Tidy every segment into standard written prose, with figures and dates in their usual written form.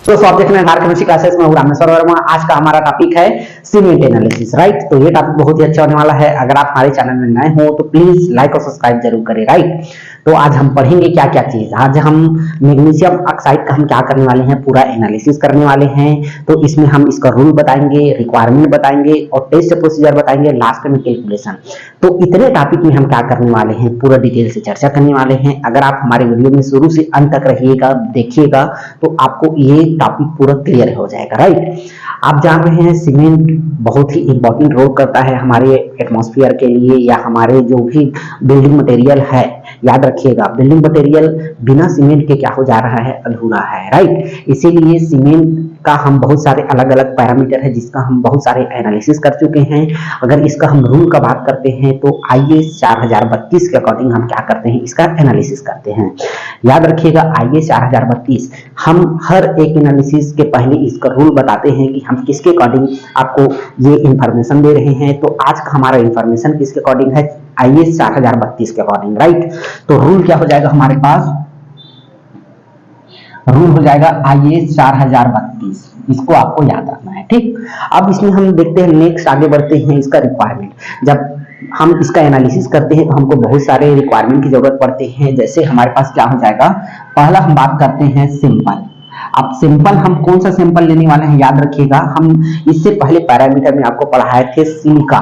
तो आप देख रहे हैं डार्क केमिस्ट्री क्लासेस में रामेश्वर वर्मा। आज का हमारा टॉपिक है सीमेंट एनालिसिस, राइट। तो ये टॉपिक बहुत ही अच्छा होने वाला है। अगर आप हमारे चैनल में नए हो तो प्लीज लाइक और सब्सक्राइब जरूर करें, राइट। तो आज हम पढ़ेंगे क्या क्या चीज। आज हम मैग्नीशियम ऑक्साइड का हम क्या करने वाले हैं, पूरा एनालिसिस करने वाले हैं। तो इसमें हम इसका रूल बताएंगे, रिक्वायरमेंट बताएंगे और टेस्ट प्रोसीजर बताएंगे, लास्ट में कैलकुलेशन। तो इतने टॉपिक में हम क्या करने वाले हैं, पूरा डिटेल से चर्चा करने वाले हैं। अगर आप हमारे वीडियो में शुरू से अंत तक रहिएगा, देखिएगा, तो आपको ये टॉपिक पूरा क्लियर हो जाएगा, राइट। आप जान रहे हैं सीमेंट बहुत ही इंपॉर्टेंट रोल करता है हमारे एटमॉस्फेयर के लिए, या हमारे जो भी बिल्डिंग मटेरियल है। याद रखिएगा, बिल्डिंग मटेरियल बिना सीमेंट के क्या हो जा रहा है, अधूरा है, राइट। इसीलिए सीमेंट का हम बहुत सारे अलग अलग पैरामीटर है जिसका हम बहुत सारे एनालिसिस कर चुके हैं। अगर इसका हम रूल का बात करते हैं तो IS 4032 के अकॉर्डिंग हम क्या करते हैं, इसका एनालिसिस करते हैं। याद रखिएगा, IS 4032 हम हर एक एनालिसिस के पहले इसका रूल बताते हैं कि हम किसके अकॉर्डिंग आपको ये इंफॉर्मेशन दे रहे हैं। तो आज का हमारा इंफॉर्मेशन किसके अकॉर्डिंग है, IS 4032 के अकॉर्डिंग, राइट। तो रूल क्या हो जाएगा हमारे पास, रूल हो जाएगा IS 4032। इसको आपको याद रखना है, ठीक। अब इसमें हम देखते हैं, नेक्स्ट आगे बढ़ते हैं, इसका रिक्वायरमेंट। जब हम इसका एनालिसिस करते हैं तो हमको बहुत सारे रिक्वायरमेंट की जरूरत पड़ती है। जैसे हमारे पास क्या हो जाएगा, पहला हम बात करते हैं सिंपल। अब सिंपल हम कौन सा सिंपल लेने वाले हैं, याद रखिएगा, हम इससे पहले पैरामीटर में आपको पढ़ाए थे सिलिका,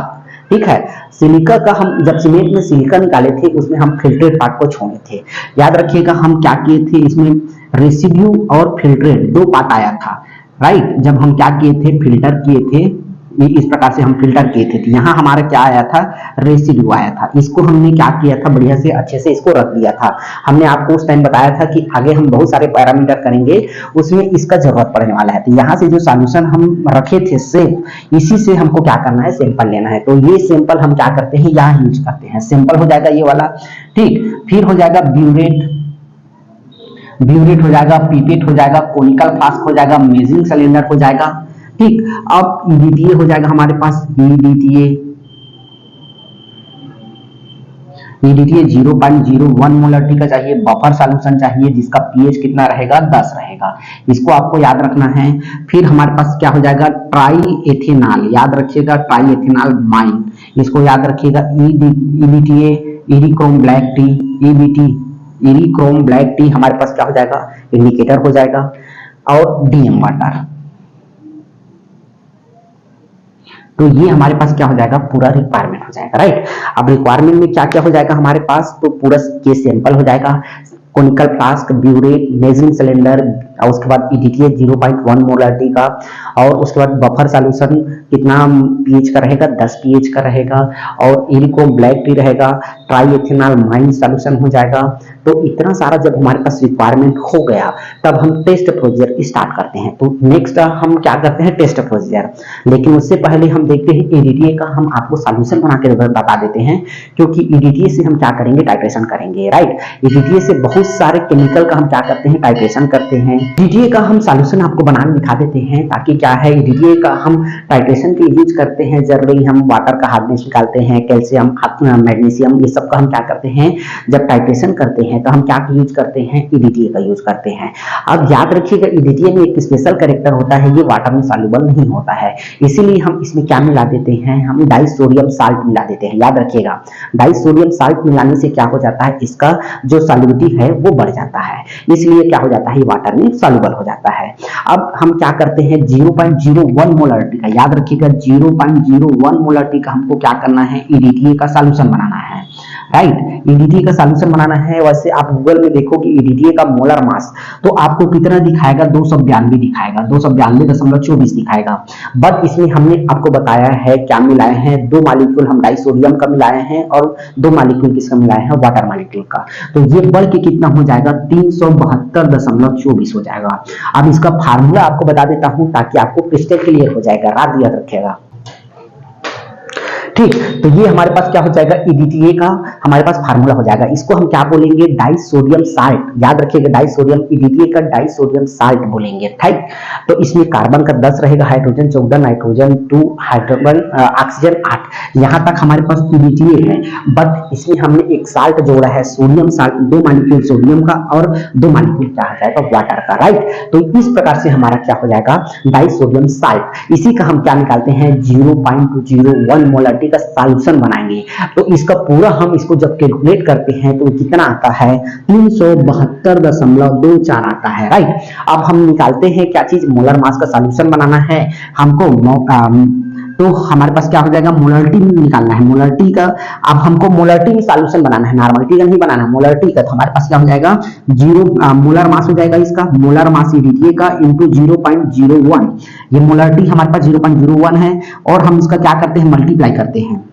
ठीक है। सिलिका का हम जब सीमेंट में सिलिका निकाले थे उसमें हम फिल्ट्रेट पार्ट को छोड़े थे। याद रखिएगा, हम क्या किए थे, इसमें रेसिड्यू और फिल्ट्रेट दो पार्ट आया था, राइट। जब हम क्या किए थे, फिल्टर किए थे, ये इस प्रकार से हम फिल्टर किए थे, तो यहाँ हमारा क्या आया था, रेसिड्यू आया था। इसको हमने क्या किया था, बढ़िया से अच्छे से इसको रख दिया था। हमने आपको उस टाइम बताया था कि आगे हम बहुत सारे पैरामीटर करेंगे, उसमें इसका जरूरत पड़ने वाला है। तो यहाँ से जो सॉल्यूशन हम रखे थे सेम, इसी से हमको क्या करना है, सैंपल लेना है। तो ये सैंपल हम क्या करते हैं, यहाँ यूज करते हैं। सैंपल हो जाएगा ये वाला, ठीक। फिर हो जाएगा ब्यूरेट, ब्यूरेट हो जाएगा, पीपेट हो जाएगा, कोनिकल फ्लास्क हो जाएगा, मेजरिंग सिलेंडर हो जाएगा, ठीक। अब EDTA हो जाएगा हमारे पास, EDTA 0.01 मोलरिटी का चाहिए। बफर सॉल्यूशन चाहिए जिसका pH कितना रहेगा, 10 रहेगा। इसको आपको याद रखना है। फिर हमारे पास क्या हो जाएगा, ट्राई एथेनॉल, याद रखिएगा, ट्राई एथेनॉल माइन, इसको याद रखिएगा। EDTA eriochrome black T, EBT eriochrome black T हमारे पास क्या हो जाएगा, इंडिकेटर हो जाएगा। और DM वाटर। तो ये हमारे पास क्या हो जाएगा, पूरा रिक्वायरमेंट हो जाएगा, राइट। अब रिक्वायरमेंट में क्या क्या हो जाएगा हमारे पास, तो पूरा ये सैंपल हो जाएगा, conical flask, burette, measuring cylinder, और उसके बाद EDTA 0.1 मोलरिटी का, और उसके बाद बफर सॉल्यूशन कितना pH का रहेगा, 10 pH का रहेगा, और इरिक्रोम ब्लैक टी रहेगा, ट्राई एथेनॉल माइन सॉल्यूशन हो जाएगा। तो इतना सारा जब हमारे पास रिक्वायरमेंट हो गया, तब हम टेस्ट प्रोसीजर स्टार्ट करते हैं। तो नेक्स्ट हम क्या करते हैं, टेस्ट प्रोसीजर। लेकिन उससे पहले हम देखते हैं EDTA का, हम आपको सॉल्यूशन बना के बता देते हैं, क्योंकि EDTA से हम क्या करेंगे, टाइट्रेशन करेंगे, राइट। EDTA से बहुत सारे केमिकल का हम क्या करते हैं, टाइट्रेशन करते हैं। EDTA का हम सॉल्यूशन आपको बनाने दिखा देते हैं, ताकि क्या है, EDTA का हम टाइट्रेशन के यूज करते हैं। जनरली हम वाटर का हार्डनेस निकालते हैं, कैल्शियम, मैग्नीशियम, ये सब का हम क्या करते हैं, जब टाइट्रेशन करते हैं तो हम क्या यूज करते हैं, EDTA का यूज करते हैं। अब याद रखिएगा, EDTA में एक स्पेशल कैरेक्टर होता है, ये वाटर में सॉल्युबल नहीं होता है, इसीलिए हम इसमें क्या मिला देते हैं, हम डाइसोडियम साल्ट मिला देते हैं। याद रखिएगा, डाइसोडियम साल्ट मिलाने से क्या हो जाता है, इसका जो सॉल्युबिलिटी है वो बढ़ जाता है, इसलिए क्या हो जाता है, वाटर में सॉल्युबल हो जाता है। अब हम क्या करते हैं, 0.01 मोलरिटी का, याद रखिएगा, 0.01 मोलरिटी का हमको क्या करना है, EDTA का सॉल्यूशन बनाना है, राइट। EDTA का सॉल्यूशन बनाना है। वैसे आप गूगल में देखोगे EDTA का मोलर मास, तो आपको कितना दिखाएगा, 292 दिखाएगा, 292.24 दिखाएगा। बट इसमें हमने आपको बताया है क्या मिलाए हैं, 2 मॉलिक्यूल हम डाइसोडियम का मिलाए हैं और 2 मॉलिक्यूल किसका मिलाए हैं, वाटर मॉलिक्यूल का। तो ये बढ़ के कितना हो जाएगा, 372.24 हो जाएगा। अब इसका फार्मूला आपको बता देता हूं ताकि आपको क्रिस्टल क्लियर हो जाएगा, याद रखिएगा, ठीक, तो ये हमारे पास क्या हो जाएगा, EDTA का हमारे पास फार्मूला हो जाएगा। इसको हम क्या बोलेंगे, डाइसोडियम साल्ट। याद रखिएगा डाइसोडियम, EDTA का डाइसोडियम साल्ट बोलेंगे। ठीक, तो इसमें कार्बन का 10 रहेगा, हाइड्रोजन 14, नाइट्रोजन 2, हाइड्रोजन ऑक्सीजन 8। यहाँ तक हमारे पास EDTA है, बट इसमें हमने एक साल्ट जोड़ा है, सोडियम साल्ट, 2 मॉलिक्यूल सोडियम का और 2 मॉलिक्यूल क्या हो जाएगा, वाटर का। राइट, तो इस प्रकार से हमारा क्या हो जाएगा, डाइसोडियम साल्ट। इसी का हम क्या निकालते हैं, 0.201 मोलरिटी का सॉल्यूशन बनाएंगे। तो इसका पूरा हम इसको जब कैलकुलेट करते हैं तो कितना आता है, 372.24 आता है। राइट, अब हम निकालते हैं क्या चीज, मोलर मास का सॉल्यूशन बनाना है हमको। तो हमारे पास क्या हो जाएगा, मोलरिटी निकालना है, मोलरिटी का। अब हमको मोलरिटी में सॉल्यूशन बनाना है, नॉर्मलिटी का नहीं बनाना है, मोलरिटी का। तो हमारे पास क्या हो जाएगा, मोलर मास हो जाएगा इसका, मोलर मास EDTA का इंटू 0.01। ये मोलरिटी हमारे पास 0.01 है, और हम इसका क्या करते हैं, मल्टीप्लाई करते हैं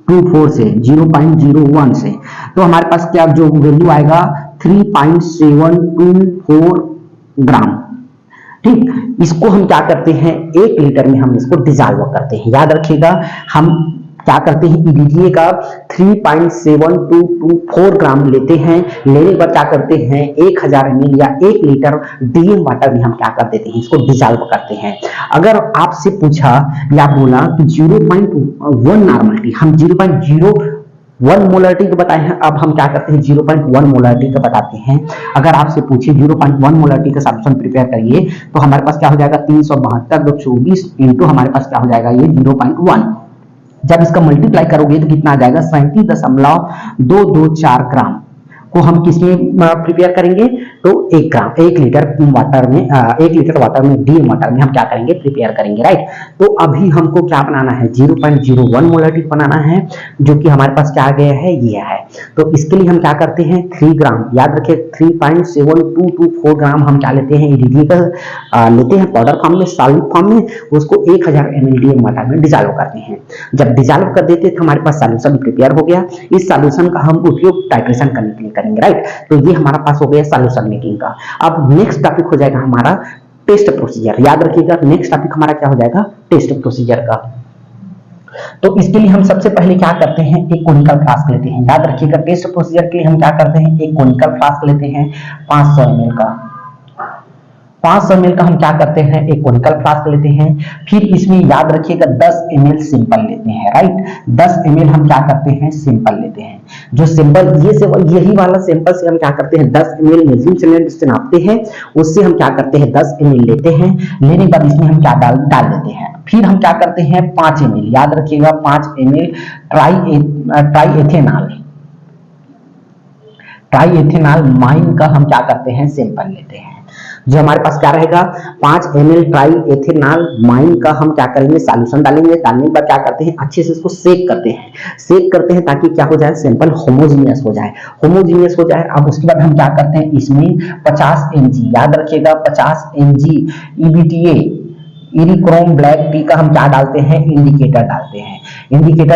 24 से, 0.01 से। तो हमारे पास क्या जो वैल्यू आएगा, 3.724 ग्राम। ठीक, इसको हम क्या करते हैं, 1 लीटर में हम इसको डिजॉल्व करते हैं। याद रखिएगा, हम क्या करते हैं, EDTA का 3.7224 ग्राम लेते हैं। लेने के बाद क्या करते हैं, 1000 ml या 1 लीटर DM वाटर में हम क्या कर देते हैं, इसको डिजॉल्व करते हैं। अगर आपसे पूछा या बोला कि 0.1 नॉर्मलिटी, हम 0.01 मोलरिटी का बताए हैं, अब हम क्या करते हैं, 0.1 मोलरिटी का बताते हैं। अगर आपसे पूछे 0.1 मोलरिटी का सॉल्यूशन प्रिपेयर करिए, तो हमारे पास क्या हो जाएगा, 372/24 इंटू हमारे पास क्या हो जाएगा, ये 0.1। जब इसका मल्टीप्लाई करोगे तो कितना आ जाएगा, 37.224 ग्राम को हम किसमें प्रिपेयर करेंगे, तो 1 ग्राम 1 लीटर वाटर में 1 लीटर वाटर में DM वाटर में हम क्या करेंगे, प्रिपेयर करेंगे। राइट, तो अभी हमको क्या बनाना है, 0.01 मोलरिटी बनाना है, जो कि हमारे पास क्या आ गया है, ये है। तो इसके लिए हम क्या करते हैं, 3 ग्राम, याद रखिए 3.7224 ग्राम हम क्या लेते हैं, EDTA का लेते हैं पाउडर फॉर्म में, सॉलिड फॉर्म में, उसको 1000 ml DM वाटर में डिजॉल्व करते हैं। जब डिजॉल्व कर देते हैं तो हमारे पास सॉल्यूशन प्रिपेयर हो गया। इस सॉल्यूशन का हम उपयोग टाइट्रेशन करने के लिए करेंगे। राइट, तो ये हमारा पास हो गया सॉल्यूशन मेकिंग का। अब नेक्स्ट टॉपिक हो जाएगा हमारा टेस्ट प्रोसीजर। याद रखिएगा, नेक्स्ट टॉपिक हमारा क्या हो जाएगा, टेस्ट प्रोसीजर का। तो इसके लिए हम सबसे पहले क्या करते हैं, एक कोनिकल फ्लास्क लेते हैं। याद रखिएगा, टेस्ट प्रोसीजर के लिए हम क्या करते हैं, एक कोनिकल फ्लास्क लेते हैं 500 ml का। 500 ml का हम क्या करते हैं, एक कोनिकल फ्लास्क लेते हैं। फिर इसमें याद रखिएगा 10 ml सिंपल लेते हैं। राइट, 10 ml हम क्या करते हैं, सिंपल लेते हैं। जो सिंपल यही वाला सिंपल से हम क्या करते हैं, 10 ml मेजरिंग सिलेंडर से नापते हैं, उससे हम क्या करते हैं, 10 ml लेते हैं। लेने के बाद इसमें हम क्या डाल देते हैं। फिर हम क्या करते हैं, 5 ml, याद रखिएगा 5 ml ट्राई माइन का हम क्या करते हैं, सैंपल लेते हैं। जो हमारे पास क्या रहेगा, 5 ml ट्राई एथेनॉल माइन का हम क्या करेंगे, सॉल्यूशन डालेंगे। डालने के बाद क्या करते हैं, अच्छे से इसको सेक करते हैं ताकि क्या हो जाए, सैंपल होमोजीनियस हो जाए। अब उसके बाद हम क्या करते हैं, इसमें 50 mg, याद रखिएगा 50 mg EDTA eriochrome black T का हम क्या डालते हैं, इंडिकेटर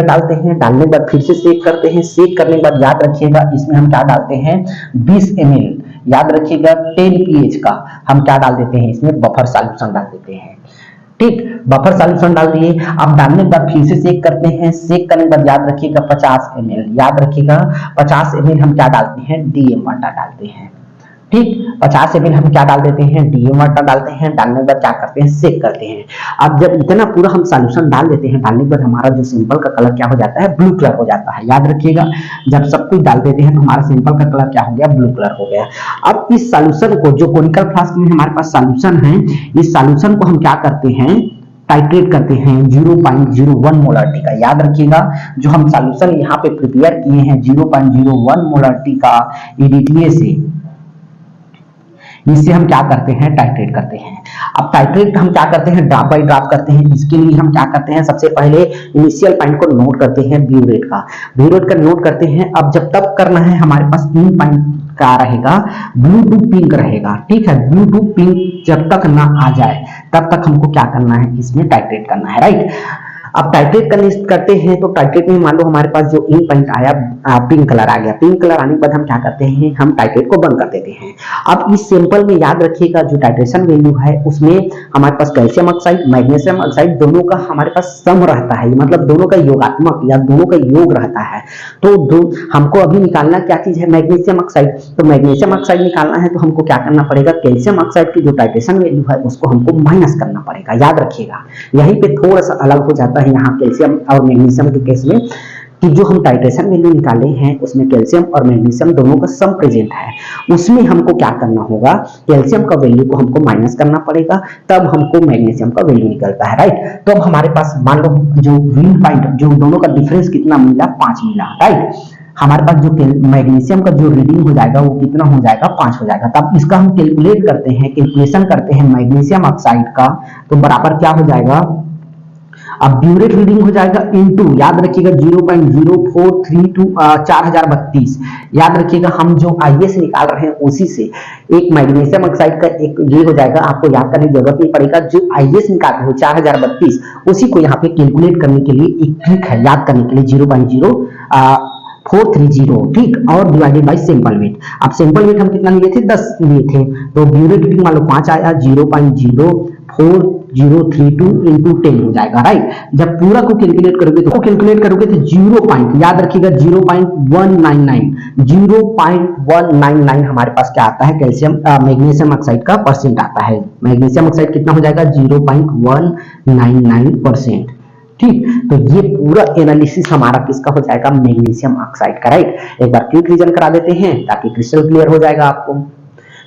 डालते हैं। डालने के बाद फिर से सेक करते हैं। सेक करने के बाद याद रखिएगा इसमें हम क्या डालते हैं, 20 ml, याद रखिएगा 10 pH का हम क्या डाल देते हैं, इसमें बफर सॉल्यूशन डाल देते हैं। ठीक, बफर सॉल्यूशन डाल दिए। अब डालने के बाद फिर से सेक करते हैं। सेक करने के बाद याद रखिएगा 50 ml, याद रखिएगा 50 ml हम क्या डालते हैं, DM वाटर डालते हैं। ठीक, 50 ml हम क्या डाल देते हैं, DM वाटर डालते हैं। डालने के बाद क्या करते हैं, सेक करते हैं। अब जब इतना पूरा हम सॉल्यूशन डाल देते हैं, डालने के बाद हमारा जो सिंपल का कलर क्या हो जाता है, ब्लू कलर हो जाता है। याद रखिएगा, जब सब कुछ डाल देते हैं तो हमारा सिंपल का कलर क्या हो गया, ब्लू कलर हो गया। अब इस सॉल्यूशन को, जो कोनिकल फ्लास्क में हमारे पास सॉल्यूशन है, इस सॉल्यूशन को हम क्या करते हैं, टाइट्रेट करते हैं 0.01 मोलरिटी का। याद रखिएगा, जो हम सॉल्यूशन यहाँ पे प्रिपेयर किए हैं 0.01 मोलरिटी का EDTA से, इससे हम क्या करते हैं, टाइट्रेट करते हैं। अब टाइट्रेट हम क्या करते हैं, ड्रॉप बाय ड्रॉप करते हैं। इसके लिए हम क्या करते हैं, सबसे पहले इनिशियल पॉइंट को नोट करते हैं, ब्लू रेट का नोट करते हैं। अब जब तब करना है, हमारे पास 3 पॉइंट का रहेगा, ब्लू टू पिंक रहेगा। ठीक है, ब्लू टू पिंक जब तक ना आ जाए तब तक हमको क्या करना है, इसमें टाइट्रेट करना है। राइट, अब टाइट्रेट करते हैं तो टाइट्रेट में मान लो हमारे पास जो इन पॉइंट आया पिंक कलर आ गया। पिंक कलर आने के बाद हम क्या करते हैं, हम टाइट्रेट को बंद कर देते हैं। अब इस सैंपल में याद रखिएगा जो टाइट्रेशन वैल्यू है उसमें हमारे पास कैल्शियम ऑक्साइड मैग्नीशियम ऑक्साइड दोनों का हमारे पास सम रहता है, मतलब दोनों का योगात्मक या दोनों का योग रहता है। तो हमको अभी निकालना क्या चीज है, मैग्नीशियम ऑक्साइड। तो मैग्नीशियम ऑक्साइड निकालना है तो हमको क्या करना पड़ेगा, कैल्शियम ऑक्साइड की जो टाइट्रेशन वैल्यू है उसको हमको माइनस करना पड़ेगा। याद रखिएगा यहीं पे थोड़ा सा अलग हो जाता है यहाँ कैल्शियम और मैग्नीशियम के केस में, कि जो हम टाइट्रेशन वैल्यू निकाले हैं उसमें कैल्शियम और मैग्नीशियम दोनों का सम प्रेजेंट है। उसमें हमको क्या करना होगा, कैल्शियम का वैल्यू को हमको माइनस करना पड़ेगा, तब हमको मैग्नीशियम का वैल्यू निकलता है, राइट। तो अब हमारे पास मान लो जो ग्रीन पॉइंट जो दोनों का डिफरेंस कितना मिला, 5 मिला, राइट। हमारे पास जो मैग्नीशियम का जो रीडिंग हो जाएगा वो कितना हो जाएगा, 5 हो जाएगा। तब इसका हम कैलकुलेट करते हैं, कैलकुलेशन करते हैं मैग्नीशियम ऑक्साइड का, तो बराबर क्या हो जाएगा, अब ब्यूरेट रीडिंग हो जाएगा इनटू, याद रखिएगा 0.0432 4032। याद रखिएगा हम जो आईएस निकाल रहे हैं उसी से एक मैग्नीशियम ऑक्साइड का एक ये हो जाएगा, आपको याद करने की जरूरत नहीं पड़ेगा। जो आईएस निकाल रहे हो 4032 उसी को यहाँ पे कैलकुलेट करने के लिए एक ट्रिक है याद करने के लिए, 0.0430, ठीक, और डिवाइडेड बाय सैंपल वेट। अब सैंपल वेट हम कितना लिए थे, 10 लिए थे, तो ब्यूरेट रीडिंग मान लो 5 आया, 0.0432 इंटू 10 हो जाएगा, राइट। जब पूरा को कैलकुलेट करोगे तो 0 पॉइंट, याद रखिएगा 0.199 हमारे पास क्या आता है, कैल्शियम मैग्नीशियम ऑक्साइड का परसेंट आता है। मैग्नीशियम ऑक्साइड कितना हो जाएगा, 0.199%, ठीक। तो ये पूरा एनालिसिस हमारा किसका हो जाएगा, मैग्नीशियम ऑक्साइड का, राइट। एक बार क्विक रिवीजन करा देते हैं ताकि क्रिस्टल क्लियर हो जाएगा आपको।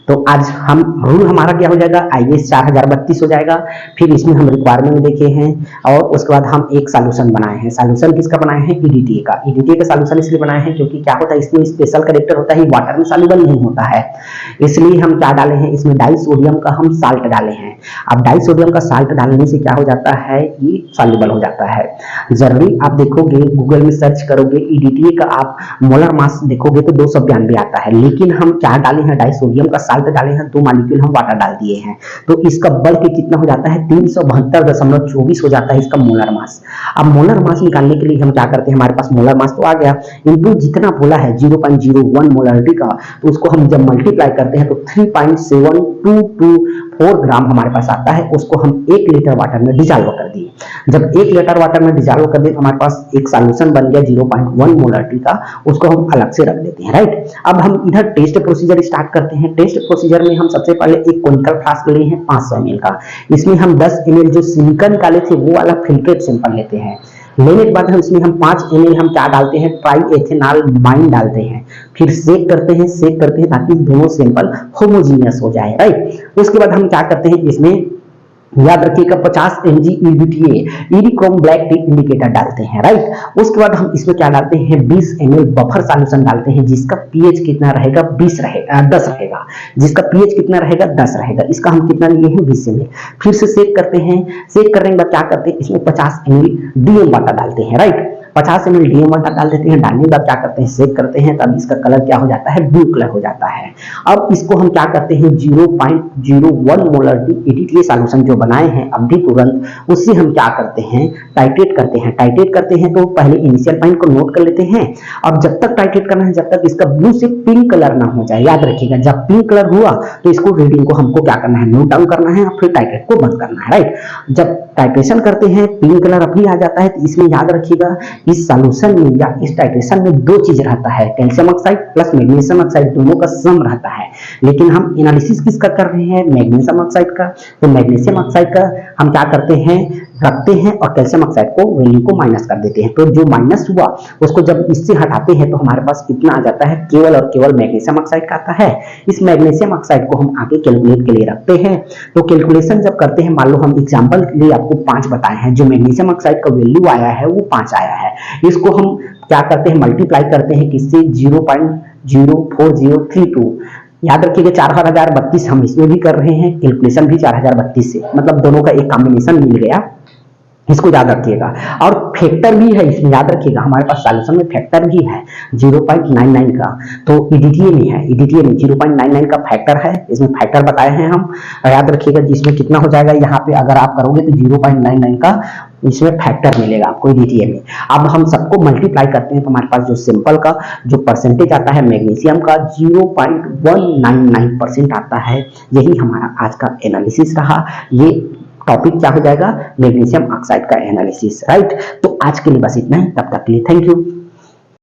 तो आज हम रूल हमारा क्या हो जाएगा, आईएस 4032 हो जाएगा। फिर इसमें हम रिक्वायरमेंट देखे हैं और उसके बाद हम एक सॉल्यूशन बनाए हैं। सॉल्यूशन किसका बनाए हैं, ईडीटीए का। ईडीटीए का सॉल्यूशन इसलिए बनाए हैं क्योंकि क्या होता है, इसमें स्पेशल कैरेक्टर होता है, वाटर में सॉल्युबल नहीं होता है, इसलिए हम क्या डाले हैं, इसमें डाइसोडियम का हम साल्ट डाले हैं। अब डाइसोडियम का साल्ट डालने से क्या हो जाता है, ये सॉल्युबल हो जाता है। जरूरी आप देखोगे, गूगल में सर्च करोगे ईडीटीए का, आप मोलर मास देखोगे तो 292 आता है, लेकिन हम क्या डाले हैं, डाइसोडियम का साल्ट डाले हैं, 2 मॉलिक्यूल हम वाटर डाल दिए हैं, तो इसका बल्क कितना हो जाता है, 372.24 हो जाता है इसका मोलर मास। अब मोलर मास निकालने के लिए हम क्या करते हैं, हमारे पास मोलर मास तो आ गया, इनटू जितना बोला है 0.01 मोलरिटी का, तो उसको हम जब मल्टीप्लाई करते हैं तो 3.7224 ग्राम हमारे पास आता है। उसको हम 1 लीटर वाटर में डिजॉल्व कर दिए। जब 1 लीटर वाटर में डिजॉल्व कर दिए तो हमारे पास एक सॉल्यूशन बन गया 0.1 मोलरिटी का, उसको हम अलग से रख देते हैं, राइट। अब हम इधर टेस्ट प्रोसीजर स्टार्ट करते हैं। टेस्ट प्रोसीजर में हम सबसे पहले एक कोनिकल फ्लास्क लिए हैं 500 ml का, इसमें हम 10 ml जो सिलिकॉन निकाले थे वो वाला फिल्ट्रेट सैंपल लेते हैं। लेने के बाद हम इसमें हम 5 ml हम क्या डालते हैं, ट्राई एथेनॉल माइन डालते हैं, फिर सेक करते हैं ताकि दोनों सैंपल होमोजीनियस हो जाए, राइट। उसके बाद हम क्या करते हैं, इसमें याद रखिएगा 50 mg EDTA eriochrome black T indicator डालते हैं, राइट। उसके बाद हम इसमें क्या डालते हैं, 20 ml बफर सॉल्यूशन डालते हैं, जिसका पीएच कितना रहेगा, 10 रहेगा, जिसका पीएच कितना रहेगा, 10 रहेगा। इसका हम कितना लिए हैं, 20 ml। फिर से सेक करते हैं, सेक करने के बाद क्या करते हैं, इसमें 50 ml डीएम वाटर डालते हैं, राइट। 50 ml डीएम वाटर डाल देते हैं, डालने के बाद क्या करते हैं, सेक करते हैं, तब इसका कलर क्या हो जाता है, ब्लू कलर हो जाता है। अब इसको हम क्या करते हैं, 0.01 मोलरिटी ईडीटीए सॉल्यूशन जो बनाए हैं अभी तुरंत, उससे हम क्या करते हैं, टाइट्रेट करते हैं। टाइट्रेट करते हैं तो पहले इनिशियल पॉइंट को नोट कर लेते हैं। अब जब तक टाइट्रेट करना है, जब तक इसका ब्लू से पिंक कलर ना हो जाए, याद रखिएगा जब पिंक कलर हुआ तो इसको रीडिंग को हमको क्या करना है, नोट डाउन करना है, और फिर टाइट्रेट को बंद करना है, राइट। जब टाइट्रेशन करते हैं पिंक कलर अभी आ जाता है, तो इसमें याद रखिएगा इस सॉल्यूशन में या इस टाइट्रेशन में 2 चीज रहता है, calcium oxide plus magnesium oxide दोनों का सम रहता है। लेकिन हम एनालिसिस किसका कर रहे हैं, मैग्नीशियम ऑक्साइड का। तो मैग्नीशियम ऑक्साइड का हम क्या करते हैं, रखते हैं और कैल्शियम ऑक्साइड को वैल्यू को माइनस कर देते हैं। तो जो माइनस हुआ उसको जब इससे हटाते हैं तो हमारे पास कितना आ जाता है, केवल और केवल मैग्नीशियम ऑक्साइड का आता है। इस मैग्नीशियम ऑक्साइड को हम आगे कैलकुलेट के लिए रखते हैं। तो कैलकुलेशन जब करते हैं, मान लो हम एग्जांपल के लिए आपको 5 बताए हैं, जो मैग्नीशियम ऑक्साइड का वैल्यू आया है वो 5 आया है। इसको हम क्या करते हैं, मल्टीप्लाई करते हैं किससे, 0.04032। याद रखिएगा 4032 हम इसमें भी कर रहे हैं, कैलकुलेशन भी 4032 से, मतलब दोनों का एक कॉम्बिनेशन मिल गया। इसको याद रखिएगा। और फैक्टर भी है इसमें, याद रखिएगा हमारे पास सॉल्यूशन में फैक्टर भी है 0.99 का, तो ईडीटीए में है, ईडीटीए में 0.99 का फैक्टर है, इसमें फैक्टर बताए हैं हम, याद रखिएगा। जिसमें कितना हो जाएगा यहाँ पे अगर आप करोगे तो 0.99 का इसमें फैक्टर मिलेगा आपको ईडीटीए में। अब हम सबको मल्टीप्लाई करते हैं तो हमारे पास जो सिंपल का जो परसेंटेज आता है मैग्नीशियम का 0.199% आता है। यही हमारा आज का एनालिसिस रहा। ये टॉपिक क्या हो जाएगा, मैग्नीशियम ऑक्साइड का एनालिसिस, राइट। तो आज के लिए बस इतना ही, तब तक के लिए थैंक यू।